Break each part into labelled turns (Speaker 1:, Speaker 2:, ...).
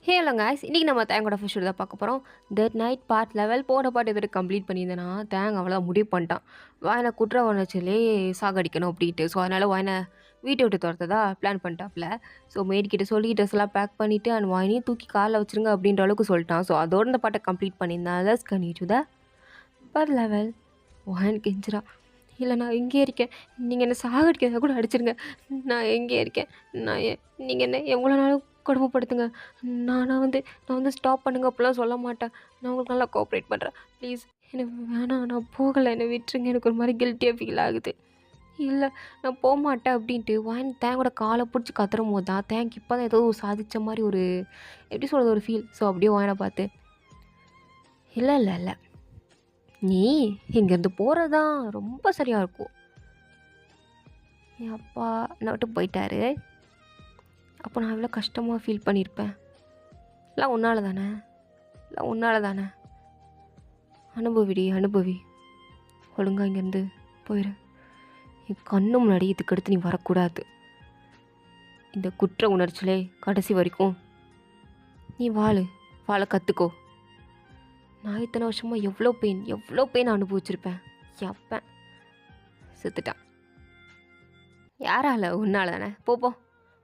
Speaker 1: Hello guys, இன்றைக்கி நம்ம தேங்கோட fish தான் பார்க்க போகிறோம். தட் நைட் பார்ட் லெவல் போன பாட்டு எதிர்த்து கம்ப்ளீட் பண்ணியிருந்தேன்னா தேங்க அவ்வளோதான் முடிவு பண்ணிட்டான். வாயனை குற்ற உணர்ச்சியிலே சாகடிக்கணும் அப்படின்ட்டு. ஸோ அதனால் வாயனை வீட்டை விட்டு துரத்ததா பிளான் பண்ணிட்டாப்புல. ஸோ மேட்கிட்ட சொல்லி ட்ரெஸ் எல்லாம் பேக் பண்ணிவிட்டு அண்ட் வாயினையும் தூக்கி காலில் வச்சுருங்க அப்படின்ற அளவுக்கு சொல்லிட்டான். ஸோ அதோட இந்த பாட்டை கம்ப்ளீட் பண்ணியிருந்தேன். Let's continue to the part level. வாயன் கெஞ்சிரா, இல்லை நான் எங்கே இருக்கேன், நீங்கள் என்ன சாகடிக்கிறத கூட அடிச்சிருங்க, நான் எங்கே இருக்கேன், நீங்கள் என்ன எவ்வளோ நாளும் கொடுமைப்படுத்துங்க, நான் வந்து ஸ்டாப் பண்ணுங்க அப்படிலாம் சொல்ல மாட்டேன், நான் உங்களுக்கு நல்லா கோஆப்ரேட் பண்ணுறேன், ப்ளீஸ் என்னை வேணாம், நான் போகலை, என்னை விட்டுருங்க, எனக்கு ஒரு மாதிரி கில்ட்டியாக ஃபீல் ஆகுது, இல்லை நான் போக மாட்டேன் அப்படின்ட்டு வாயின் தேங்கோட காலை பிடிச்சி கத்துறும் போது தான் தேங்க் இப்போ தான் ஏதோ சாதித்த மாதிரி ஒரு எப்படி சொல்கிறது ஒரு ஃபீல். ஸோ அப்படியே வாயினை பார்த்து, இல்லை இல்லை இல்லை நீ இங்கேருந்து போகிறது தான் ரொம்ப சரியாக இருக்கும். என் அப்பா என்னை விட்டு போயிட்டாரு, அப்போ நான் எவ்வளோ கஷ்டமாக ஃபீல் பண்ணியிருப்பேன். எல்லாம் உன்னால் தானே அனுபவி ஒழுங்காக இங்கேருந்து போயிடு. என் கண்ணு முன்னாடி இதுக்கடுத்து நீ வரக்கூடாது. இந்த குற்ற உணர்ச்சியிலே கடைசி வரைக்கும் நீ வாழ கற்றுக்கோ. நான் இத்தனை வருஷமாக எவ்வளோ பெயின் அனுபவிச்சிருப்பேன். எப்பன் செத்துட்டான். யாரால உன்னால தானே. போ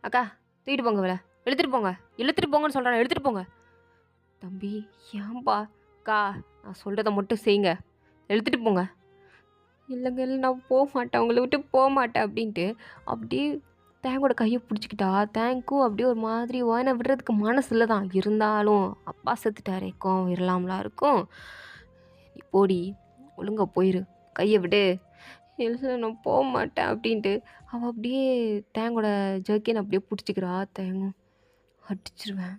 Speaker 1: அக்கா தூக்கிட்டு போங்க, வேலை இழுத்துட்டு போங்கன்னு சொல்கிறேன், எடுத்துகிட்டு போங்க. தம்பி ஏன்பா அக்கா, நான் சொல்கிறத மட்டும் செய்யுங்க, எடுத்துகிட்டு போங்க. இல்லைங்க இல்லை நான் போக மாட்டேன், அவங்கள விட்டு போக மாட்டேன் அப்படின்ட்டு அப்படியே தேங்கோட கையை பிடிச்சிக்கிட்டா. தேங்க்கும் அப்படியே ஒரு மாதிரி வாயினை விடுறதுக்கு மனசு இல்லை தான், இருந்தாலும் அப்பா செத்துட்டாரே கோவம் விரலாமலாம் இருக்கும். போடி ஒழுங்கா போயிரு, கையை விடு. இல்லை நான் போக மாட்டேன் அப்படின்ட்டு அவள் அப்படியே தேங்கோட ஜர்க்கின் அப்படியே பிடிச்சிக்கிறா. தேங்கும் அடிச்சிருவேன்,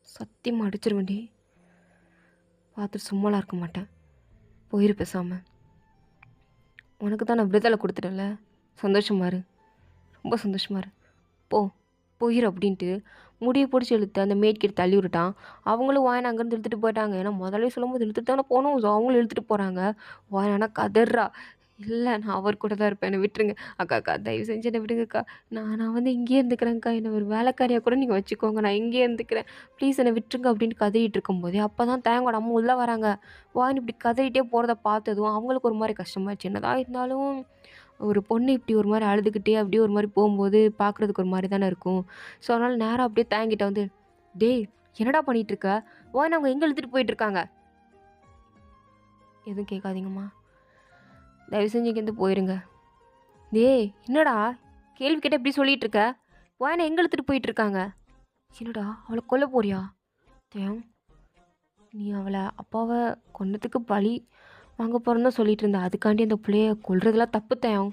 Speaker 1: சத்தியமாக அடிச்சிருவேன்டி, பார்த்துட்டு சும்மாலாம் இருக்க மாட்டேன், போயிரு பேசாமல். உனக்கு தான் நான் விடுதலை கொடுத்துட்டேன்ல, சந்தோஷமா இரு, ரொம்ப சந்தோஷமா இரு, போயிரு அப்படின்ட்டு முடியை பிடிச்சி இழுத்து அந்த மேட்கிட்ட தள்ளி விட்டுட்டான். அவங்களும் வாயனை அங்கேருந்து இழுத்துட்டு போயிட்டாங்க. ஏன்னா முதல்ல சொல்லும்போது இழுத்துட்டு தானே போனோம். ஸோ அவங்களும் இழுத்துட்டு போகிறாங்க. வாயனா கதறா, இல்லை நான் அவர் கூட தான் இருப்பேன், என்னை விட்டுருங்க அக்கா தயவு செஞ்சு என்னை விடுங்கக்கா, நான் வந்து இங்கேயே இருந்துக்கிறேங்க்கா, என்னை ஒரு வேலைக்காரியாக கூட நீங்கள் வச்சுக்கோங்க, நான் இங்கேயே இருந்துக்கிறேன், ப்ளீஸ் என்னை விட்டுருங்க அப்படின்ட்டு கதறிட்டு இருக்கும்போதே அப்போ தான் தேங்கோட அம்மா உள்ளே வராங்க. வாயின் இப்படி கதறிட்டே போகிறத பார்த்ததும் அவங்களுக்கு ஒரு மாதிரி கஷ்டமாயிடுச்சு. என்னதான் இருந்தாலும் ஒரு பொண்ணு இப்படி ஒரு மாதிரி அழுதுகிட்டே அப்படியே ஒரு மாதிரி போகும்போது பார்க்குறதுக்கு ஒரு மாதிரி தானே இருக்கும். ஸோ அதனால் நேராக அப்படியே தேங்கிட்ட வந்து, டேய் என்னடா பண்ணிகிட்ருக்க, வாயின் அவங்க எங்கே இழுத்துட்டு போயிட்டுருக்காங்க, எதுவும் கேட்காதீங்கம்மா, தயவு செஞ்சு இங்கேருந்து போயிருங்க. டேய் என்னடா கேள்வி கேட்டால் இப்படி சொல்லிகிட்டு இருக்க, வாயினை எங்கே இழுத்துட்டு போயிட்டுருக்காங்க, என்னடா அவளை கொல்ல போறியா, தேம் நீ அவளை அப்பாவை கொன்னதுக்கு பழி வாங்க போகிறேன்னு தான் சொல்லிட்டு இருந்தேன், அதுக்காண்டி அந்த பிள்ளைய கொல்றதெல்லாம் தப்பு தேம்.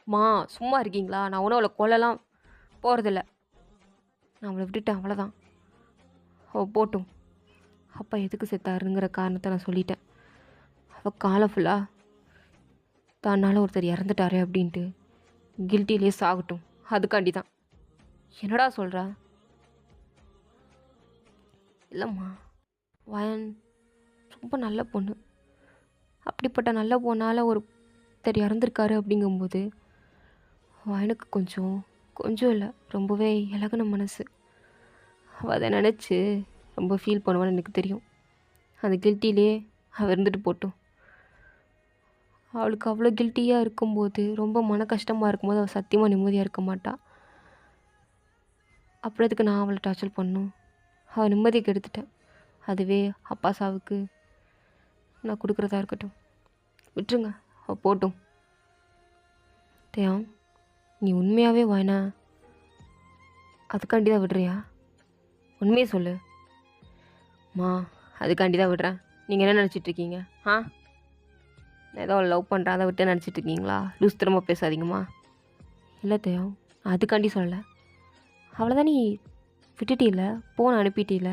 Speaker 1: மா சும்மா இருக்கீங்களா, நான் ஒன்றும் அவளை கொல்லலாம் போகிறதில்ல, நான் அவளை விட்டுட்டேன் அவ்வளோதான், அவள் போட்டும், அப்பா எதுக்கு செத்தாருங்கிற காரணத்தை நான் சொல்லிட்டேன். அவள் காலம் ஃபுல்லாக தன்னால் ஒருத்தர் இறந்துட்டாரே அப்படின்ட்டு கில்ட்டிலே சாகட்டும், அதுக்காண்டி தான். என்னடா சொல்கிற, இல்லைம்மா வயன் ரொம்ப நல்ல பொண்ணு, அப்படிப்பட்ட நல்ல பொண்ணால் ஒருத்தர் இறந்துருக்காரு அப்படிங்கும்போது வயனுக்கு கொஞ்சம் இல்லை ரொம்பவே இலகுன மனசு. அவள் அதை நினச்சி ரொம்ப ஃபீல் பண்ணுவான்னு எனக்கு தெரியும். அந்த கில்ட்டிலே அவள் இருந்துட்டு போட்டும். அவளுக்கு அவ்வளோ கில்ட்டியாக இருக்கும்போது, ரொம்ப மன கஷ்டமாக இருக்கும்போது அவள் சத்தியமாக நிம்மதியாக இருக்க மாட்டாள். அப்புறத்துக்கு நான் அவளை டார்ச்சர் பண்ணணும், அவள் நிம்மதியை கெடுத்துட்டேன். அதுவே அப்பா சாவுக்கு நான் கொடுக்குறதா இருக்கட்டும், விட்டுருங்க அவள் போட்டும். தேம் நீ உண்மையாகவே வாயினா அதுக்காண்டி தான் விடுறியா, உண்மையை சொல்லு. மா அதுக்காண்டி தான் விடுறேன், நீங்கள் என்ன நினச்சிட்ருக்கீங்க, நான் ஏதோ லவ் பண்ணுறேன் அதை விட்டு நினச்சிட்ருக்கீங்களா, லூஸ் திரும்ப பேசாதீங்கம்மா. இல்லை தேவம் அதுக்காண்டி சொல்லலை, அவ்வளோதான், நீ விட்டுட்டீல போன அனுப்பிட்டீல,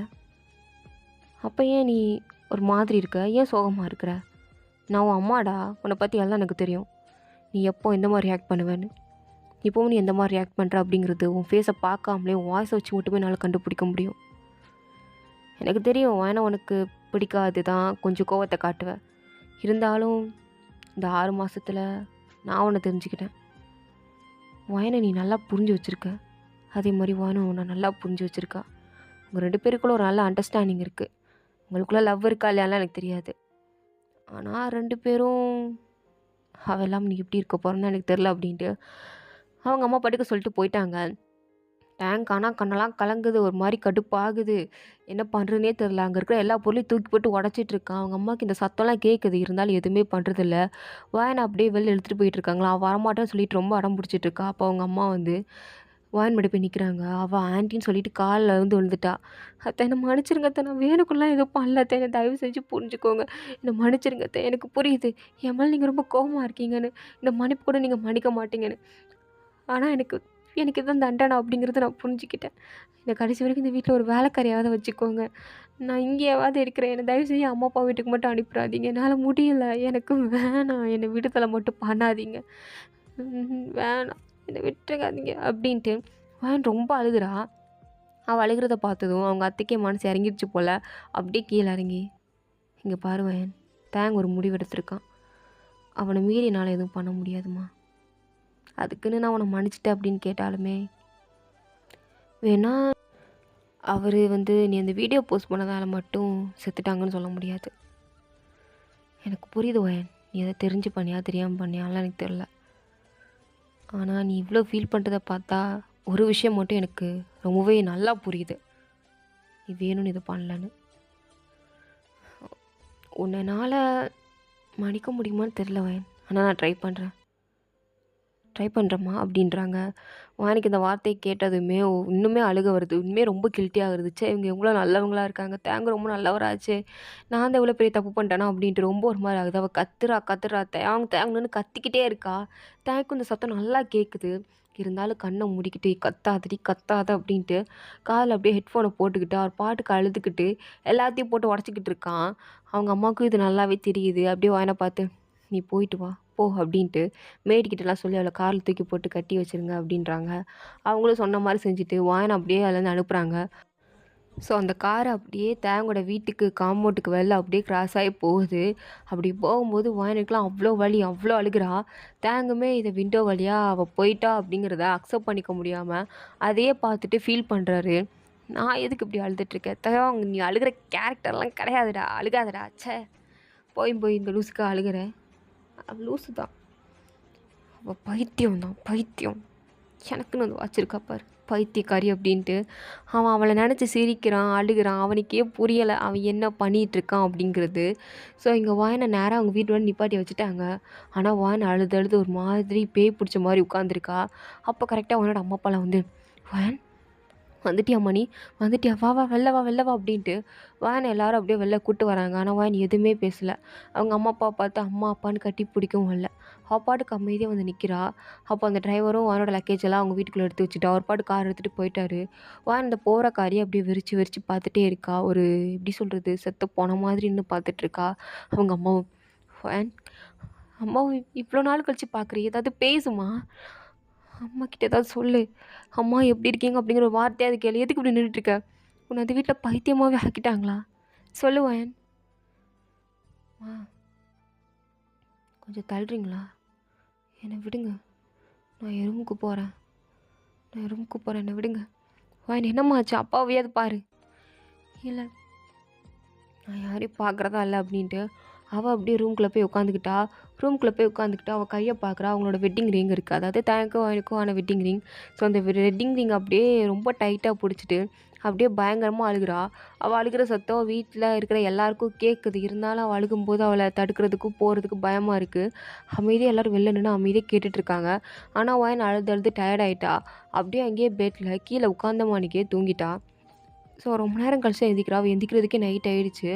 Speaker 1: அப்போ ஏன் நீ ஒரு மாதிரி இருக்க, ஏன் சோகமாக இருக்கிற, நான் உன் அம்மாடா, உன்னை பற்றி எல்லாம் எனக்கு தெரியும், நீ எப்போ எந்த மாதிரி ரியாக்ட் பண்ணுவேன்னு. இப்போவும் நீ எந்த மாதிரி ரியாக்ட் பண்ணுற அப்படிங்கிறது உன் ஃபேஸை பார்க்காமலே உன் வாய்ஸை வச்சு மட்டுமே என்னால் கண்டுபிடிக்க முடியும். எனக்கு தெரியும் ஏன்னா உனக்கு பிடிக்காது தான், கொஞ்சம் கோவத்தை காட்டுவேன், இருந்தாலும் இந்த 6 மாதத்தில் நான் உன்னை தெரிஞ்சுக்கிட்டேன். வயனை நீ நல்லா புரிஞ்சு வச்சுருக்க, அதே மாதிரி வானும் உன்னை நல்லா புரிஞ்சு வச்சுருக்கா. உங்கள் 2 பேருக்குள்ள ஒரு நல்ல அண்டர்ஸ்டாண்டிங் இருக்குது. உங்களுக்குள்ள லவ் இருக்கா இல்லையாலாம் எனக்கு தெரியாது. ஆனால் 2 பேரும் அவ இல்லாமல் நீ எப்படி இருக்க போகிறேன்னு எனக்கு தெரில அப்படின்ட்டு அவங்க அம்மா பாட்டுக்கு சொல்லிட்டு போயிட்டாங்க. டேங்க் ஆனால் கண்ணெல்லாம் கலங்குது, ஒரு மாதிரி கடுப்பாகுது. என்ன பண்ணுறதுனே தெரில. அங்கே இருக்கிற எல்லா பொருளையும் தூக்கி போட்டு உடச்சிட்டு இருக்கான். அவங்க அம்மாவுக்கு இந்த சத்தம்லாம் கேட்குது, இருந்தாலும் எதுவுமே பண்ணுறதில்ல. வாயனை அப்படியே வெளில எடுத்துகிட்டு போயிட்டு இருக்காங்களா. அவள் வரமாட்டேன்னு சொல்லிட்டு ரொம்ப அடம் பிடிச்சிட்டு இருக்கா. அப்போ அவங்க அம்மா வந்து வாயன் முன்னாடி போய் நிற்கிறாங்க. அவள் ஆன்ட்டின்னு சொல்லிட்டு காலில் வந்து விழுந்துட்டா. அத்தை என்னை மன்னிச்சிருங்க அத்தை, நான் வேணுக்குலாம் எதுவும் பண்ணல அத்தை, என்னை தயவு செஞ்சு புரிஞ்சுக்கோங்க. என்னை மன்னிச்சிருங்க அத்தை, எனக்கு புரியுது என் மேலே நீங்கள் ரொம்ப கோபமாக இருக்கீங்கன்னு, இந்த மன்னிப்பு கூட நீங்கள் மன்னிக்க மாட்டீங்கன்னு. ஆனால் எனக்கு எனக்கு இதுதான் தண்டனை அப்படிங்கிறத நான் புரிஞ்சுக்கிட்டேன். என்னை கடைசி வரைக்கும் இந்த வீட்டில் ஒரு வேலைக்காரியாவது வச்சுக்கோங்க. நான் இங்கேயாவது இருக்கிறேன். என்னை தயவு செஞ்சு அம்மா அப்பா வீட்டுக்கு மட்டும் அனுப்பிடாதீங்க. என்னால் முடியல, எனக்கு வேணாம், என்னை விடுதலை மட்டும் பண்ணாதீங்க, வேணாம், என்னை விட்டுறாதீங்க அப்படின்ட்டு வாயன் ரொம்ப அழுகிறா. அவள் அழுகிறத பார்த்ததும் அவங்க அத்தைக்கே மனசு இறங்கிடுச்சு போல். அப்படியே கீழே இறங்கி, இங்கே பாரு வாயன், தேங்க ஒரு முடிவு எடுத்திருக்கான். அவனை மீறி என்னால் எதுவும் பண்ண முடியாதுமா. அதுக்குன்னு நான் அவனை மன்னிச்சிட்டேன் அப்படின்னு கேட்டாலுமே வேணா அவர் வந்து நீ அந்த வீடியோ போஸ்ட் பண்ணதால் மட்டும் செத்துட்டாங்கன்னு சொல்ல முடியாது. எனக்கு புரியுது வயன், நீ அதை தெரிஞ்சு பண்ணியா தெரியாமல் பண்ணியாலாம் எனக்கு தெரில. ஆனால் நீ இவ்வளோ ஃபீல் பண்ணுறதை பார்த்தா ஒரு விஷயம் மட்டும் எனக்கு ரொம்பவே நல்லா புரியுது, நீ வேணும்னு இது பண்ணலன்னு. உன்னால் மன்னிக்க முடியுமான்னு தெரில வயன், ஆனால் நான் ட்ரை பண்ணுறேம்மா அப்படின்றாங்க. வாணிக்கு இந்த வார்த்தையை கேட்டதுமே இன்னுமே அழுக வருது. இன்னுமே ரொம்ப கில்ட்டியாக இருந்துச்சு. இவங்க எவ்வளோ நல்லவங்களா இருக்காங்க, தேங்க ரொம்ப நல்லவராச்சே, நான் தான் எவ்வளோ பெரிய தப்பு பண்ணிட்டேனா அப்படின்ட்டு ரொம்ப ஒரு மாதிரி ஆகுது. அவள் கத்துறா தேங்கன்னு கத்திக்கிட்டே இருக்கா. தேங்க்கும் இந்த சத்தம் நல்லா கேட்குது. இருந்தாலும் கண்ணை மூடிக்கிட்டு கத்தாத அப்படின்ட்டு காதில் அப்படியே ஹெட்ஃபோனை போட்டுக்கிட்டு அவர் பாட்டுக்கு அழுதுகிட்டு எல்லாத்தையும் போட்டு உடச்சிக்கிட்டு இருக்கான். அவங்க அம்மாவுக்கும் இது நல்லாவே தெரியுது. அப்படியே வாயனை பார்த்து, நீ போயிட்டு வா போ அப்படின்ட்டு மேடிக்கிட்டலாம் சொல்லி அவளை காரில் தூக்கி போட்டு கட்டி வச்சுருங்க அப்படின்றாங்க. அவங்களும் சொன்ன மாதிரி செஞ்சுட்டு வாயனை அப்படியே அதுலேருந்து அனுப்புகிறாங்க. ஸோ அந்த காரை அப்படியே தேங்கோட வீட்டுக்கு காம்பவுண்டுக்கு வெளில அப்படியே கிராஸ் ஆகி போகுது. அப்படி போகும்போது வாயனுக்குலாம் அவ்வளோ வலி, அவ்வளோ அழுகிறா. தேங்குமே இதை விண்டோ வழியாக அவள் போயிட்டா அப்படிங்கிறத அக்செப்ட் பண்ணிக்க முடியாமல் அதையே பார்த்துட்டு ஃபீல் பண்ணுறாரு. நான் எதுக்கு இப்படி அழுதுட்ருக்கேன், தேவங்க நீ அழுகிற கேரக்டர்லாம் கிடையாதுடா, அழுகாதடா, ச்சே போய் இந்த லூஸுக்கு அழுகிறேன். லூஸு தான், அவள் பைத்தியம் தான், பைத்தியம். எனக்குன்னு வந்து வச்சுருக்கா பாரு பைத்தியக்காரி அப்படின்ட்டு. அவன் அவளை நினச்சி சிரிக்கிறான், அழுகிறான். அவனுக்கே புரியலை அவன் என்ன பண்ணிகிட்ருக்கான் அப்படிங்கிறது. ஸோ இங்கே வாயனை நேராக அவங்க வீட்டு வந்து நிப்பாட்டி வச்சுட்டாங்க. ஆனால் வாயனை அழுது ஒரு மாதிரி பேய் பிடிச்ச மாதிரி உட்காந்துருக்கா. அப்போ கரெக்டாக அவனோட அம்மா அப்பாலாம் வந்து, வாயன் வந்துட்டியாம்மா, நீ வந்துட்டியா, வா வா வெளில வா அப்படின்ட்டு வாயனை எல்லாரும் அப்படியே வெளில கூப்பிட்டு வராங்க. ஆனால் வாயன் எதுவுமே பேசலை. அவங்க அம்மா அப்பா பார்த்து அம்மா அப்பான்னு கட்டி பிடிக்கவும் இல்லை. அவள் பாட்டுக்கு அமைதியாக வந்து நிற்கிறா. அப்போ அந்த டிரைவரும் வாயனோட லக்கேஜ் எல்லாம் அவங்க வீட்டுக்குள்ளே எடுத்து வச்சுட்டா. அவர் பாட்டு கார் எடுத்துகிட்டு போயிட்டாரு. வாயன் இந்த போகிற காரியை அப்படியே விரித்து பார்த்துட்டே இருக்கா. ஒரு எப்படி சொல்கிறது, செத்து போன மாதிரி இன்னும் பார்த்துட்ருக்கா. அவங்க அம்மாவும், வாயன் அம்மாவும் இவ்வளோ நாள் கழித்து பார்க்குறீ, ஏதாவது பேசுமா, அம்மா கிட்ட ஏதாவது சொல்லு, அம்மா எப்படி இருக்கீங்க அப்படிங்கிற ஒரு வார்த்தையாவது கேளு, எதுக்கு இப்படி நின்றுட்டுருக்க, உன்னை அந்த வீட்டில் பைத்தியமாகவே ஆக்கிட்டாங்களா, சொல்லு வாயன். கொஞ்சம் தள்ளுறீங்களா, என்னை விடுங்க, நான் எறும்புக்கு போகிறேன், என்னை விடுங்க. வாயன் என்னம்மா ஆச்சு, அப்பாவையாவது பாரு. இல்லை நான் யாரையும் பார்க்குறதா இல்லை அப்படின்ட்டு அவள் அப்படியே ரூம்குள்ளே போய் உட்காந்துக்கிட்டா. அவள் கையை பார்க்குறா. அவங்களோட வெட்டிங் ரிங் இருக்குது, அதாவது தேங்க்கும் எனக்கும் ஆன வெட்டிங் ரிங். ஸோ அந்த வெட்டிங் ரிங் அப்படியே ரொம்ப டைட்டாக பிடிச்சிட்டு அப்படியே பயங்கரமாக அழுகிறா. அவள் அழுகிற சத்தம் வீட்டில் இருக்கிற எல்லாருக்கும் கேட்குது. இருந்தாலும் அவள் அழுகும்போது அவளை தடுக்கிறதுக்கும் போகிறதுக்கு பயமாக இருக்குது. அமைதியாக எல்லோரும் வெளில நின்று அமைதியாக கேட்டுட்ருக்காங்க. ஆனால் வாயன் அழுது டயர்டாயிட்டா. அப்படியே அங்கேயே பெட்டில் கீழே உட்காந்த மாணிக்கே தூங்கிட்டா. ஸோ ரொம்ப நேரம் கழிச்சு எந்திக்கிறா. அவள் எந்திக்கிறதுக்கே நைட் ஆகிடுச்சு.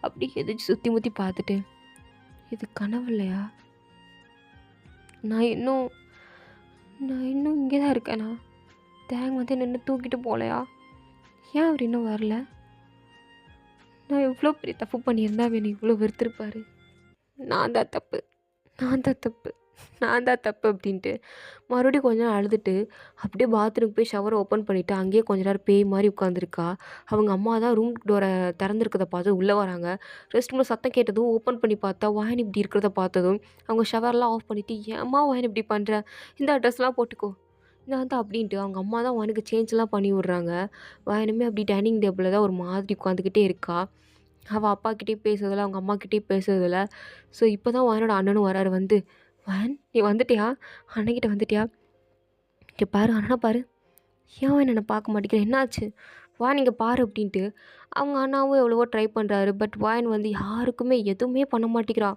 Speaker 1: அப்படி எதிர்த்து சுற்றி முற்றி பார்த்துட்டு, இது கனவு இல்லையா, நான் இன்னும் இங்கே தான் இருக்கேனா, தேங் வந்து நின்று தூக்கிட்டு போகலையா, ஏன் அவர் இன்னும் வரல, நான் எவ்வளோ பெரிய தப்பு பண்ணியிருந்தா அவன் இவ்வளோ வெறுத்திருப்பார், நான் தான் தப்பு அப்படின்ட்டு மறுபடியும் கொஞ்ச நேரம் அழுதுட்டு அப்படியே பாத்ரூமுக்கு போய் ஷவரை ஓப்பன் பண்ணிவிட்டு அங்கேயே கொஞ்ச நேரம் பேய் மாதிரி உட்காந்துருக்கா. அவங்க அம்மா தான் ரூம் டோரை திறந்துருக்கதை பார்த்து உள்ளே வராங்க. ரெஸ்ட் ரூமில் சத்தம் கேட்டதும் ஓப்பன் பண்ணி பார்த்தா வாயன் இப்படி இருக்கிறத பார்த்ததும் அவங்க ஷவர்லாம் ஆஃப் பண்ணிவிட்டு, ஏம்மா வாயன் இப்படி பண்ணுற, இந்த ட்ரெஸ்லாம் போட்டுக்கோ, நான் தான் அப்படின்ட்டு அவங்க அம்மா தான் அவனுக்கு சேஞ்ச்லாம் பண்ணி விட்றாங்க. வாயனுமே அப்படி டைனிங் டேபிளில் தான் ஒரு மாதிரி உட்காந்துக்கிட்டே இருக்கா. அவள் அப்பாக்கிட்டேயும் பேசுறதில்ல, அவங்க அம்மாக்கிட்டேயும் பேசுறதில்ல. ஸோ இப்போ தான் வாயனோட அண்ணனும் வராரு வந்து, "வாயன் நீ வந்துட்டியா? அண்ணன்கிட்ட வந்துட்டியா? இங்கே பாரு அண்ணனை பாரு. ஏன் அவன் என்னை பார்க்க மாட்டேங்கிற என்னாச்சு? வா நீங்க பாரு" அப்படின்ட்டு அவங்க அண்ணாவும் எவ்வளவோ ட்ரை பண்ணுறாரு. பட் வாயன் வந்து யாருக்குமே எதுவுமே பண்ண மாட்டேங்கிறா.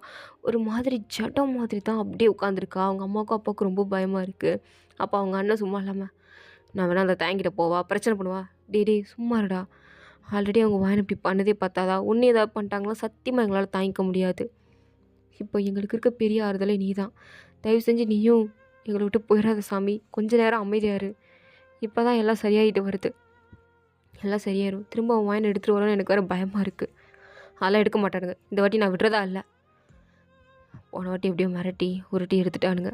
Speaker 1: ஒரு மாதிரி ஜடம் மாதிரி தான் அப்படியே உட்காந்துருக்கா. அவங்க அம்மாவுக்கும் அப்பாவுக்கும் ரொம்ப பயமாக இருக்குது. அப்போ அவங்க அண்ணன் சும்மா இல்லாமல், "நான் வேணா அந்த தேங்கிட்ட போவா பிரச்சனை பண்ணுவா, டேய் டேய் சும்மா இருடா. ஆல்ரெடி அவங்க வாயன் இப்படி பண்ணதே பார்த்தாதா, உன்னை ஏதாவது பண்ணிட்டாங்களா சத்தியமாக எங்களால் தாங்கிக்க முடியாது. இப்போ எங்களுக்கு இருக்க பெரிய ஆறுதலே நீ தான். தயவு செஞ்சு நீயும் எங்களை விட்டு போயிடாத சாமி. கொஞ்ச நேரம் அமைதியா இரு. இப்போ தான் எல்லாம் சரியாயிட்டு வருது. எல்லாம் சரியாயிரும். திரும்ப அவன் வாயின் எடுத்துகிட்டு வரோன்னு எனக்கு வேறு பயமாக இருக்குது. அதெல்லாம் எடுக்க மாட்டானுங்க. இந்த வாட்டி நான் விடுறதா இல்லை. போன வாட்டி எப்படியோ மிரட்டி உருட்டி எடுத்துட்டானுங்க.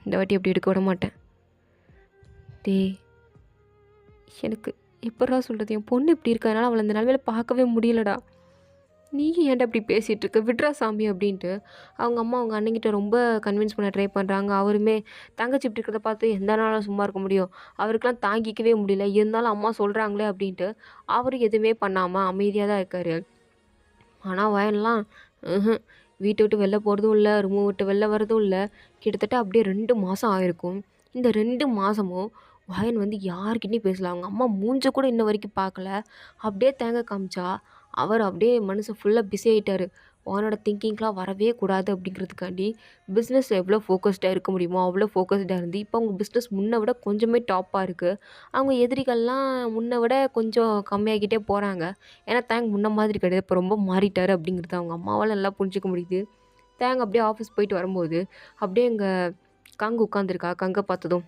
Speaker 1: இந்த வாட்டி எப்படி எடுக்க விட மாட்டேன். டேய் எனக்கு எப்பட்றா சொல்கிறது, என் பொண்ணு இப்படி இருக்கறனால அவளை இந்த நிலமையில பார்க்கவே முடியலடா. நீ ஏன்டா இப்படி பேசிகிட்டு இருக்க, விட்றா சாமி அப்படின்ட்டு அவங்க அம்மா அவங்க அண்ணங்கிட்ட ரொம்ப கன்வின்ஸ் பண்ண ட்ரை பண்ணுறாங்க. அவருமே தங்கச்சி இப்படி இருக்கிறத பார்த்து எந்த நாளும் சும்மா இருக்க முடியும், அவருக்கெலாம் தாங்கிக்கவே முடியல, இருந்தாலும் அம்மா சொல்கிறாங்களே அப்படின்ட்டு அவர் எதுவுமே பண்ணாமல் அமைதியாக தான் இருக்கார். ஆனால் வயல்லாம் வீட்டை விட்டு வெளில போகிறதும் இல்லை, ரூமை விட்டு வெளில வரதும் இல்லை. கிட்டத்தட்ட அப்படியே 2 மாதம் ஆயிருக்கும். இந்த 2 மாதமும் வயன் வந்து யார்கிட்டையும் பேசல. அவங்க அம்மா மூஞ்ச கூட இன்ன வரைக்கும் பார்க்கல. அப்படியே தேங்காய் காமிச்சா அவர் அப்படியே மனுஷன் ஃபுல்லாக பிஸி ஆகிட்டார். அவனோட திங்கிங்லாம் வரவே கூடாது அப்படிங்கிறதுக்காண்டி பிஸ்னஸ் எவ்வளோ ஃபோக்கஸ்டாக இருக்க முடியுமோ அவ்வளோ ஃபோக்கஸ்டாக இருந்து இப்போ அவங்க பிஸ்னஸ் முன்னை விட கொஞ்சமே டாப்பாக இருக்குது. அவங்க எதிரிகள்லாம் முன்னை விட கொஞ்சம் கம்மியாகிட்டே போகிறாங்க. ஏன்னா தேங்க் முன்ன மாதிரி கிடையாது, இப்போ ரொம்ப மாறிட்டார் அப்படிங்கிறது அவங்க அம்மாவால் நல்லா புரிஞ்சிக்க முடியுது. தேங்க் அப்படியே ஆஃபீஸ் போயிட்டு வரும்போது அப்படியே எங்கள் கங்கு உட்காந்துருக்கா. கங்கை பார்த்ததும்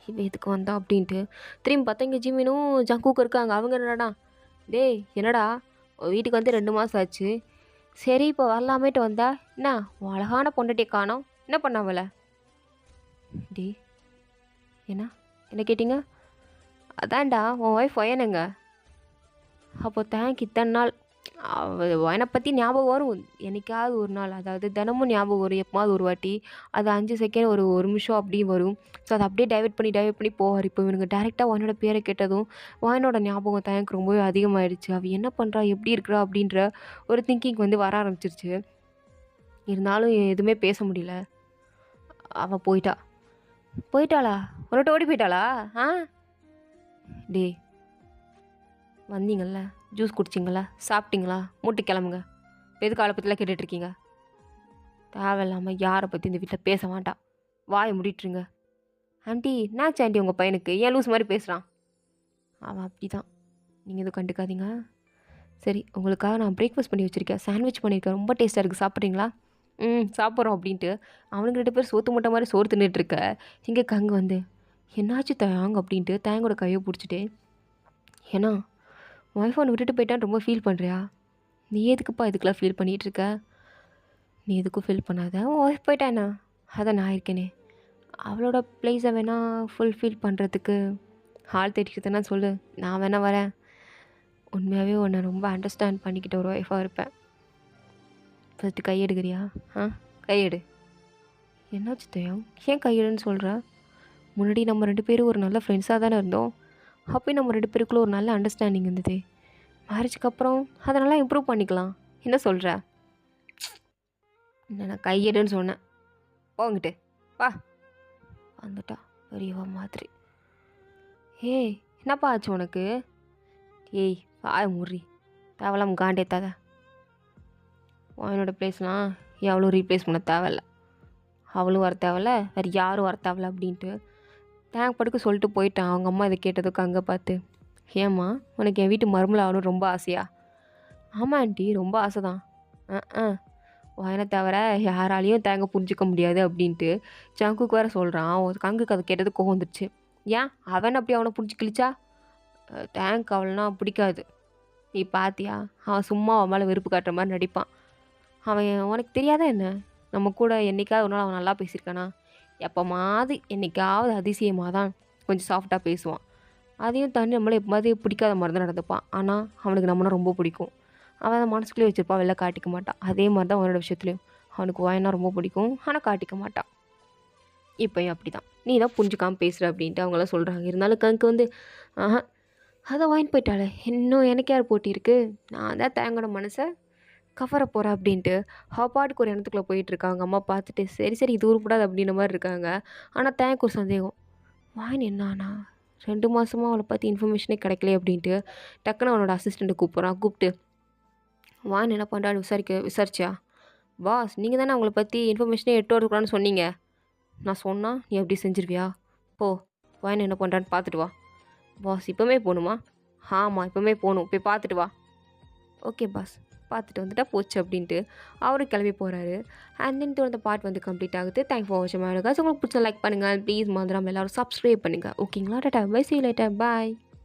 Speaker 1: இவன் எதுக்கு வந்தா அப்படின்ட்டு திரும்பி பார்த்தா இங்கே ஜிமினும் ஜங்குக்கும் இருக்காங்க. அவங்க என்னடா, டேய் என்னடா வீட்டுக்கு வந்து 2 மாதம் ஆச்சு, சரி இப்போ வரலாமேட்டு வந்தா என்ன உன் அழகான பொண்டாட்டியை காணோம், என்ன பண்ண அவளை? டேய் என்ன என்ன கேட்டிங்க? அதான்டா உன் ஒய்ஃப் ஒயனுங்க. அப்போ தேங்க் இத்தனை நாள் என்னை பற்றி ஞாபகம் வரும் என்னைக்காவது ஒரு நாள், அதாவது தினமும் ஞாபகம் வரும் எப்போது ஒரு வாட்டி. அது 5 செகண்ட் ஒரு நிமிஷம் அப்படி வரும். ஸோ அதை அப்படியே டைவெர்ட் பண்ணி போவார். இப்போ இவனுக்கு டேரெக்டாக வாயனோட பேரை கேட்டதும் வாயனோட ஞாபகம் தேங்க் ரொம்பவே அதிகமாகிடுச்சு. அவள் என்ன பண்ணுறா எப்படி இருக்கிறா அப்படின்ற ஒரு திங்கிங் வந்து வர ஆரம்பிச்சிருச்சு. இருந்தாலும் எதுவுமே பேச முடியல. அவள் போயிட்டாளா உன்னோட ஓடி போயிட்டாளா? ஆ டே வந்தீங்கள்ல, ஜூஸ் குடிச்சிங்களா, சாப்பிட்டீங்களா, மூட்டு கிளம்புங்க. இப்போ எதுக்கு அவளை பற்றிலாம் கேட்டுட்ருக்கீங்க? தேவையில்லாமல் யாரை பற்றி இந்த வீட்டில் பேச வேண்டாம், வாயை முடிட்டுருங்க. ஆண்டி என்னாச்சு ஆண்டி உங்கள் பையனுக்கு, ஏன் லூஸ் மாதிரி பேசுகிறான்? அவன் அப்படி தான், நீங்கள் எதுவும் கண்டுக்காதீங்க. சரி உங்களுக்காக நான் பிரேக்ஃபாஸ்ட் பண்ணி வச்சுருக்கேன், சாண்ட்விச் பண்ணியிருக்கேன், ரொம்ப டேஸ்ட்டாக இருக்குது, சாப்பிட்றீங்களா? சாப்பிட்றோம் அப்படின்ட்டு அவனுக்கு 2 பேர் சோத்து மூட்டை மாதிரி சோறு தின்னுட்டுருக்க. இங்கே கங்கு வந்து என்னாச்சு தேங்க் அப்படின்ட்டு தேங்கோட கையை பிடிச்சிட்டு, ஏன்னா ஒய்ஃப் ஒன்று விட்டுட்டு போயிட்டான்னு ரொம்ப ஃபீல் பண்ணுறியா? நீ எதுக்குப்பா இதுக்கெலாம் ஃபீல் பண்ணிகிட்ருக்க? நீ எதுக்கும் ஃபீல் பண்ணாத, உன் ஒய்ஃப் போயிட்டானா அதை நான் இருக்கேனே, அவளோட ப்ளேஸை வேணால் ஃபுல்ஃபில் பண்ணுறதுக்கு ஆள் தேடிக்கிறதுனா சொல்லு, நான் வேணா வரேன். உண்மையாகவே உன்னை ரொம்ப அண்டர்ஸ்டாண்ட் பண்ணிக்கிட்ட ஒரு ஒய்ஃபாக இருப்பேன். ஃபஸ்ட்டு கையெடுக்கிறியா? கையெடு. என்னாச்சு தயம், ஏன் கையெடுன்னு சொல்கிற? முன்னாடி நம்ம 2 பேரும் ஒரு நல்ல ஃப்ரெண்ட்ஸாக தானே இருந்தோம். அப்போயும் நம்ம 2 பேருக்குள்ளே ஒரு நல்ல அண்டர்ஸ்டாண்டிங் இருந்தது. மேரேஜுக்கு அப்புறம் அதை நல்லா இம்ப்ரூவ் பண்ணிக்கலாம், என்ன சொல்கிற? நான் கையெடுன்னு சொன்னேன், போங்கிட்டு வா. வந்துட்டா பெரியவா மாதிரி. ஏய் என்னப்பா ஆச்சு உனக்கு? ஏய் வாய முறி, தேவலாம் காண்டேத்தாத. என்னோட ப்ளேஸ்லாம் எவ்வளோ ரீப்ளேஸ் பண்ண தேவையில்ல, அவளும் வர தேவையில்ல, வேறு யாரும் வர தேவையில்ல அப்படின்ட்டு தேங்க் படுக்க சொல்லிட்டு போயிட்டான். அவங்க அம்மா இதை கேட்டதுக்கு அங்கே பார்த்து, ஏம்மா உனக்கு என் வீட்டு மருமலை ஆகணும் ரொம்ப ஆசையா? ஆமாம் ஆண்டி ரொம்ப ஆசை தான். வயனை தவிர யாராலையும் தேங்க புரிஞ்சிக்க முடியாது அப்படின்ட்டு ஜங்குக்கு வேறு சொல்கிறான். கங்குக்கு அதை கேட்டது கோவம் வந்துடுச்சு. ஏன் அவன் அப்படி அவனை பிடிச்சி கிழிச்சா? தேங்க் அவள்னா பிடிக்காது, நீ பார்த்தியா? அவன் சும்மா அவன் மேலே வெறுப்பு காட்டுற மாதிரி நடிப்பான். அவன் உனக்கு தெரியாதா என்ன, நம்ம கூட என்றைக்காவது ஒரு நாள் அவன் நல்லா பேசியிருக்கானா? எப்போமாவது என்றைக்காவது அதிசயமாக தான் கொஞ்சம் சாஃப்டாக பேசுவான். அதையும் தாண்டி நம்மளை எப்போது பிடிக்காத மாதிரி தான் நடந்துப்பான். ஆனால் அவனுக்கு நம்மனா ரொம்ப பிடிக்கும். அவன் அதை மனசுக்குள்ளே வச்சுருப்பான், வெளில காட்டிக்க மாட்டான். அதே மாதிரி தான் அவனோட விஷயத்துலையும் அவனுக்கு வாயினா ரொம்ப பிடிக்கும், ஆனால் காட்டிக்க மாட்டான். இப்பயும் அப்படிதான். நீ தான் புரிஞ்சுக்காம பேசுற அப்படின்ட்டு அவங்கலாம் சொல்றாங்க. இருந்தாலும் கங்கு வந்து, ஆஹா அத வாங்கிட்டு போயிட்டாளே! இன்னும் எனக்கு யார் போட்டி இருக்கு? நான் தான் தேங்கன மனச கவர போறேன் அப்படின்ட்டு, அவ பாட்டுக்கு ஒரு எண்ணத்துக்குள்ள போயிட்டுருக்கா. அவங்க அம்மா பார்த்துட்டு, சரி, சரி இது உருப்படாது அப்படின்ற மாரி இருக்காங்க. ஆனா தேங்க்கு ஒரு சந்தேகம். வாயின் என்ன ஆனா? 2 மாசமா அவள பத்தி இன்ஃபர்மேஷனே கிடைக்கலையே அப்படின்ட்டு, டக்குனு அவனோட அசிஸ்டண்ட்ட கூப்பிடுறான். கூப்பிட்டு, வாயின் என்ன பண்றான்னு விசாரிச்சியா? பாஸ் நீங்க தானே அவங்கள பத்தி இன்ஃபர்மேஷனே எடுத்து வரக்கூடாதுன்னு சொன்னீங்க. நான் சொன்னா, நீ அப்படி செஞ்சுருவியா? போ! வாயின் என்ன பண்றான்னு பார்த்துட்டு வா. பாஸ் இப்பவே போணுமா? ஆமா, இப்பவே போணும். போய் பார்த்துட்டு வா. Okay boss. பார்த்துட்டு வந்துட்டா போச்சு அப்படின்ட்டு அவரும் கிளம்பி போறாரு. அண்ட் தென் இந்த பார்ட் வந்து கம்ப்ளீட் ஆகுது. தேங்க்ஸ் ஃபார் வாட்சிங் மை வீடியோ. உங்களுக்கு பிடிச்சா லைக் பண்ணுங்க. ப்ளீஸ் மறந்துடாம எல்லாரும் சப்ஸ்கிரைப் பண்ணுங்க. ஓகேங்களா? Tata bye. See you later. Bye.